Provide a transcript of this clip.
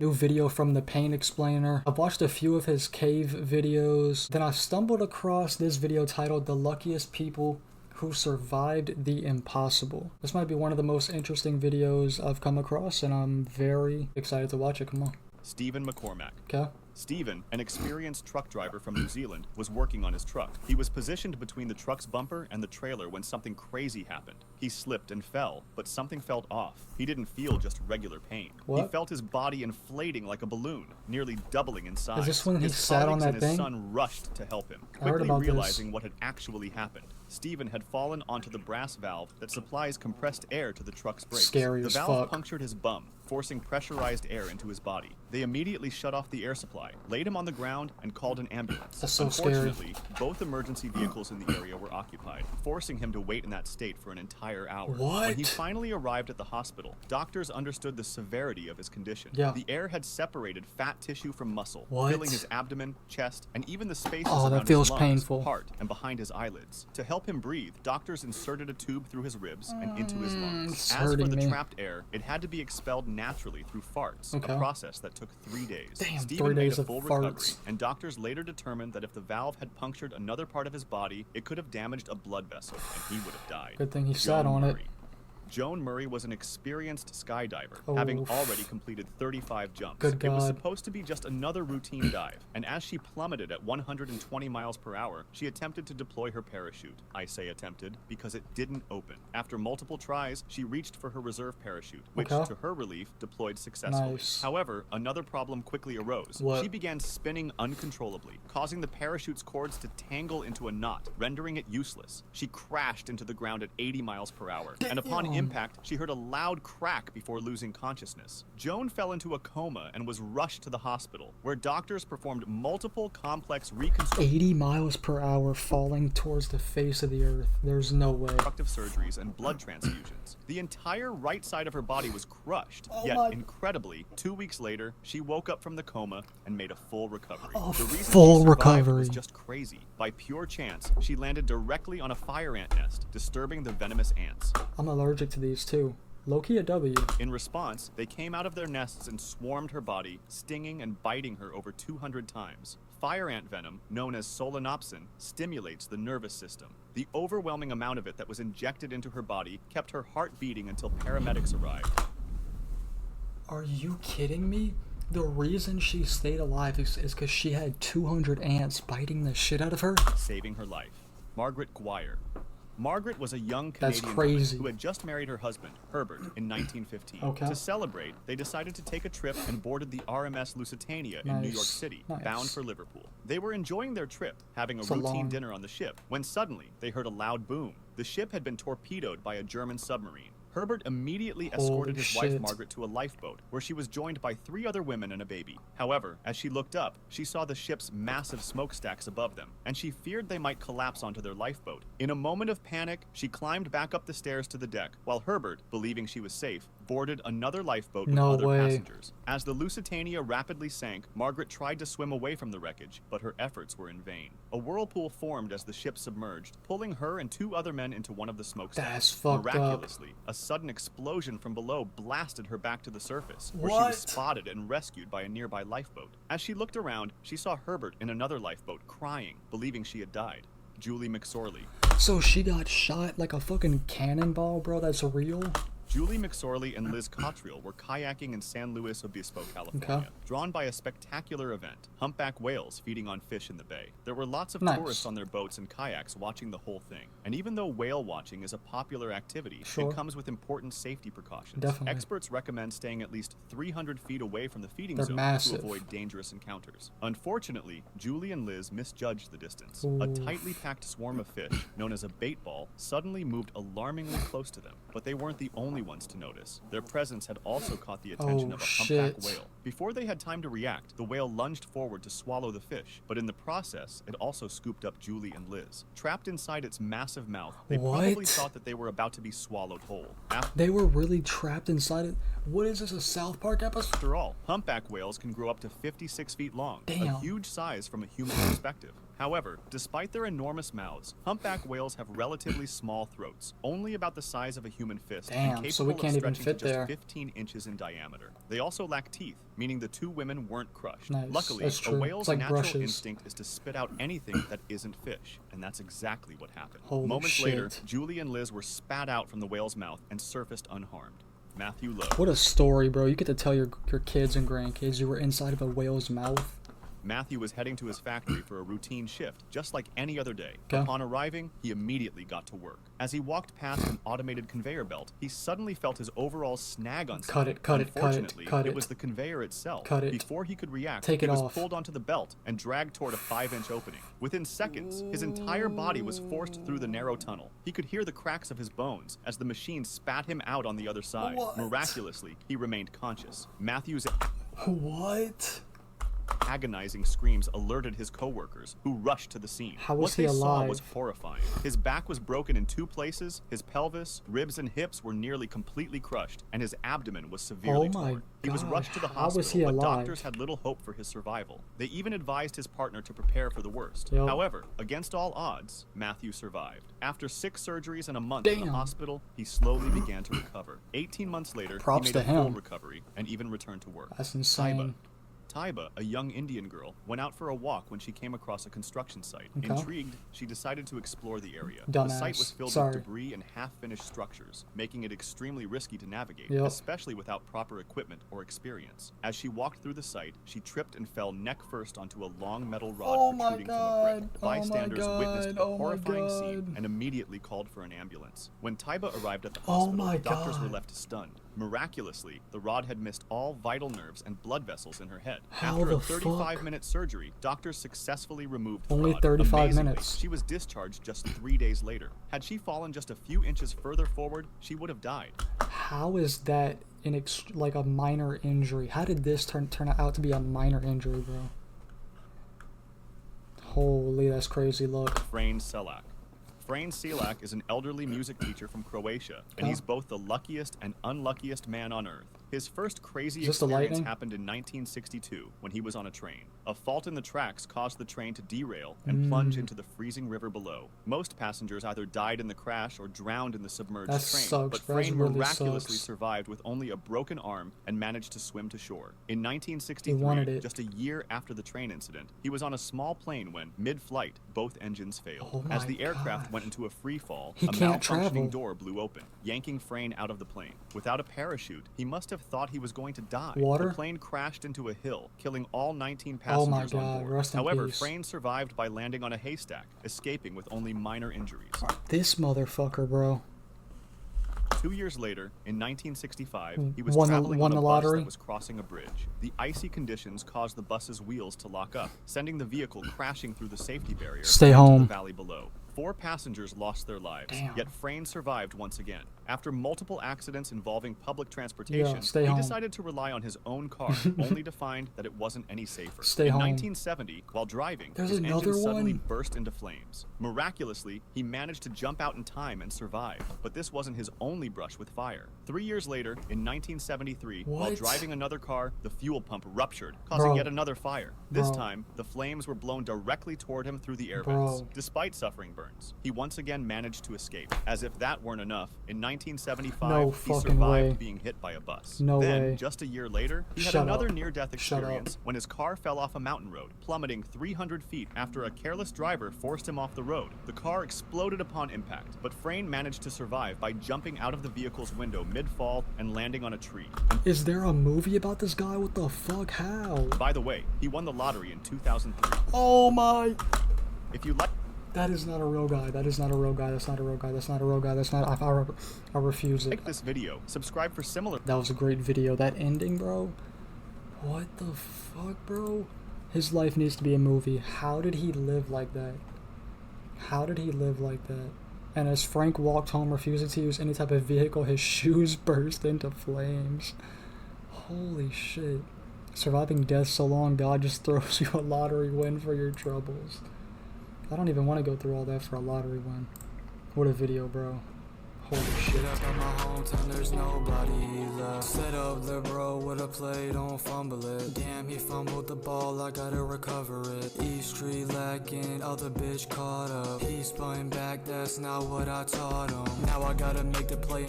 New video from the Pain Explainer. I've watched a few of his cave videos. Then I stumbled across this video titled The Luckiest People Who Survived the Impossible. This might be one of the most interesting videos I've come across, and I'm very excited to watch it. Come on. Stephen McCormack. Okay. Stephen, an experienced truck driver from New Zealand, was working on his truck. He was positioned between the truck's bumper and the trailer when something crazy happened. He slipped and fell, but something felt off. He didn't feel just regular pain. What? He felt his body inflating like a balloon, nearly doubling in size. Is this when he his sat on colleagues that and thing? his son rushed to help him, I heard quickly about this. realizing what had actually happened. Stephen had fallen onto the brass valve that supplies compressed air to the truck's brakes. Scary as The valve fuck. punctured his bum, forcing pressurized air into his body. They immediately shut off the air supply, laid him on the ground, and called an ambulance. That's so scary. Unfortunately, both emergency vehicles in the area were occupied, forcing him to wait in that state for an entire hour. What? When he finally arrived at the hospital, doctors understood the severity of his condition. Yeah. The air had separated fat tissue from muscle, What? filling his abdomen, chest, and even the spaces Oh, that around feels his lungs, painful. heart, and behind his eyelids. To help him breathe, doctors inserted a tube through his ribs and into his lungs. It's As for hurting the me. trapped air, it had to be expelled naturally through farts, Okay. a process that took 3 days. Damn, Stephen 3 made days a of full farts. recovery, and doctors later determined that if the valve had punctured another part of his body, it could have damaged a blood vessel, and he would have died. Good thing he sat on it. Joan Murray was an experienced skydiver, Oh. having already completed 35 jumps. Good It was God. supposed to be just another routine dive, and as she plummeted at 120 miles per hour, she attempted to deploy her parachute. I say attempted because it didn't open. After multiple tries, she reached for her reserve parachute, which, Okay. to her relief, deployed successfully. Nice. However, another problem quickly arose. What? She began spinning uncontrollably, causing the parachute's cords to tangle into a knot, rendering it useless. She crashed into the ground at 80 miles per hour, and upon Damn. impact, she heard a loud crack before losing consciousness. Joan fell into a coma and was rushed to the hospital, where doctors performed multiple complex 80 miles per hour falling towards the face of the earth. There's no way. reconstructive surgeries and blood transfusions. The entire right side of her body was crushed, Oh yet my- incredibly, 2 weeks later, she woke up from the coma and made a full recovery. Oh, The reason full she survived recovery. was just crazy. By pure chance, she landed directly on a fire ant nest, disturbing the venomous ants. I'm allergic to these too. Low-key a W. In response, they came out of their nests and swarmed her body, stinging and biting her over 200 times. Fire ant venom, known as solanopsin, stimulates the nervous system. The overwhelming amount of it that was injected into her body kept her heart beating until paramedics arrived. Are you kidding me? The reason she stayed alive is because she had 200 ants biting the shit out of her? Saving her life. Margaret Guire. Margaret was a young That's Canadian crazy. woman who had just married her husband, Herbert, in 1915. Okay. To celebrate, they decided to take a trip and boarded the RMS Lusitania in New York Nice. City, Nice. bound for Liverpool. They were enjoying their trip, having a It's a routine long- dinner on the ship, when suddenly they heard a loud boom. The ship had been torpedoed by a German submarine. Herbert immediately escorted Holy his wife shit. Margaret to a lifeboat, where she was joined by 3 other women and a baby. However, as she looked up, she saw the ship's massive smokestacks above them, and she feared they might collapse onto their lifeboat. In a moment of panic, she climbed back up the stairs to the deck, while Herbert, believing she was safe, boarded another lifeboat with No other way. passengers. As the Lusitania rapidly sank, Margaret tried to swim away from the wreckage, but her efforts were in vain. A whirlpool formed as the ship submerged, pulling her and 2 other men into one of the smokestacks. That's fucked up. Miraculously, a sudden explosion from below blasted her back to the surface, where she What? was spotted and rescued by a nearby lifeboat. As she looked around, she saw Herbert in another lifeboat, crying, believing she had died. Julie McSorley. So she got shot like a fucking cannonball, bro? That's real? Julie McSorley and Liz Cottrell were kayaking in San Luis Obispo, California, Okay. drawn by a spectacular event, humpback whales feeding on fish in the bay. There were lots of Nice. tourists on their boats and kayaks watching the whole thing. And even though whale watching is a popular activity, Sure. it comes with important safety precautions. Definitely. Experts recommend staying at least 300 feet away from the feeding They're zone massive. to avoid dangerous encounters. Unfortunately, Julie and Liz misjudged the distance. A Oof. tightly packed swarm of fish, known as a bait ball, suddenly moved alarmingly close to them. But they weren't the only ones to notice. Their presence had also caught the attention Oh, of a humpback shit. whale. Before they had time to react, the whale lunged forward to swallow the fish, but in the process, it also scooped up Julie and Liz. Trapped inside its massive mouth, they probably What? thought that they were about to be swallowed whole. After They were really trapped inside it? What is this, a South Park episode? all, humpback whales can grow up to 56 feet long, a Damn. huge size from a human perspective. However, despite their enormous mouths, humpback whales have relatively small throats, only about the size of a human fist, Damn, and so capable we can't of even stretching fit to just there. 15 inches in diameter. They also lack teeth, meaning the two women weren't crushed. Nice. Luckily, That's true. a whale's It's like natural brushes. instinct is to spit out anything that isn't fish, and that's exactly what happened. Holy Moments shit. later, Julie and Liz were spat out from the whale's mouth and surfaced unharmed. Matthew Lowe. What a story, bro. You get to tell your kids and grandkids you were inside of a whale's mouth. Matthew was heading to his factory for a routine shift, just like any other day. Okay. Upon arriving, he immediately got to work. As he walked past an automated conveyor belt, he suddenly felt his overalls snag on something. Cut it. Unfortunately, Cut it it. was the conveyor itself. Cut it. Before he could react, Take he it was off. pulled onto the belt and dragged toward a 5-inch opening. Within seconds, his entire body was forced through the narrow tunnel. He could hear the cracks of his bones as the machine spat him out on the other side. What? Miraculously, he remained conscious. Matthew's What? agonizing screams alerted his coworkers, who rushed to the scene. How was What he they saw alive? was horrifying. His back was broken in 2 places, his pelvis, ribs, and hips were nearly completely crushed, and his abdomen was severely Oh my torn. He was God, rushed to the how was hospital, he but alive? doctors had little hope for his survival. They even advised his partner to prepare for the worst. Yep. However, against all odds, Matthew survived. After 6 surgeries and a month in the Damn. hospital, he slowly began to recover. 18 months later, Props he made to a full him. recovery and even returned to work. That's insane. Taiba, a young Indian girl, went out for a walk when she came across a construction site. Okay. Intrigued, she decided to explore the area. The site was Dumbass. filled Sorry. with debris and half-finished structures, making it extremely risky to navigate, Yep. especially without proper equipment or experience. As she walked through the site, she tripped and fell neck first onto a long metal rod Oh my protruding from a God. brick. Oh my Bystanders witnessed the God. Oh my horrifying scene God. and immediately called for an ambulance. When Taiba arrived at the Oh hospital, my doctors were God. left stunned. Miraculously, the rod had missed all vital nerves and blood vessels in her head. How After the a 35-minute surgery, doctors successfully removed the Only rod. 35 Amazingly, minutes. She was discharged just 3 days later. Had she fallen just a few inches further forward, she would have died. How is that like a minor injury? How did this turn out to be a minor injury, bro? Holy, that's crazy. Look. Frane Selak. Frane Selak is an elderly music teacher from Croatia, and he's both the luckiest and unluckiest man on earth. His first crazy Is this the experience lightning? happened in 1962 when he was on a train. A fault in the tracks caused the train to derail and plunge into the freezing river below. Most passengers either died in the crash or drowned in the submerged That train, sucks, but bro. That Frane really miraculously sucks. survived with only a broken arm and managed to swim to shore. In wanted 1963, it. just a year after the train incident, he was on a small plane when, mid-flight, both engines failed. Oh As my the aircraft God. went into a free fall, He a can't malfunctioning travel. door blew open, yanking Frane out of the plane. Without a parachute, he must have thought he was going to die. Water? The plane crashed into a hill, killing all 19 Oh my passengers on God, board. rest in However, peace. Frane survived by landing on a haystack, escaping with only minor injuries. This motherfucker, bro. 2 years later, in 1965, he was Won the- traveling won on a the bus lottery? that was crossing a bridge. The icy conditions caused the bus's wheels to lock up, sending the vehicle crashing through the safety barrier Stay into home. the valley below. 4 passengers lost their lives, Damn. yet Frane survived once again. After multiple accidents involving public transportation, Yeah, stay he home. decided to rely on his own car, only to find that it wasn't any safer. Stay in home. 1970, while driving, There's his another engine suddenly one? burst into flames. Miraculously, he managed to jump out in time and survive, but this wasn't his only brush with fire. 3 years later, in 1973, while What? driving another car, the fuel pump ruptured, causing Bro. yet another fire. This Bro. time, the flames were blown directly toward him through the air Bro. vents. Despite suffering burns, he once again managed to escape. As if that weren't enough, in 1975, No he fucking survived way. being hit by a bus. No then, way. just a year later, he had Shut another up. near-death Shut up. experience when his car fell off a mountain road, plummeting 300 feet after a careless driver forced him off the road. The car exploded upon impact, but Frane managed to survive by jumping out of the vehicle's window mid-fall and landing on a tree. Is there a movie about this guy? What the fuck? How? By the way, he won the lottery in 2003. Oh my. If you like That is not a real guy. That is not a real guy. That's not a real guy. That's not a real guy. That's not. I refuse it. this video, subscribe for similar That was a great video. That ending, bro. What the fuck, bro? His life needs to be a movie. How did he live like that? How did he live like that? And as Frank walked home refusing to use any type of vehicle, his shoes burst into flames. Holy shit. Surviving death so long, God just throws you a lottery win for your troubles. I don't even want to go through all that for a lottery win. What a video, bro. Holy shit. Get up in my hometown, there's nobody left. Set up the bro with a play, don't fumble it. Damn, he fumbled the ball, I gotta recover it. East Street lacking, other bitch caught up. He spun back, that's not what I taught him. Now I gotta make the play.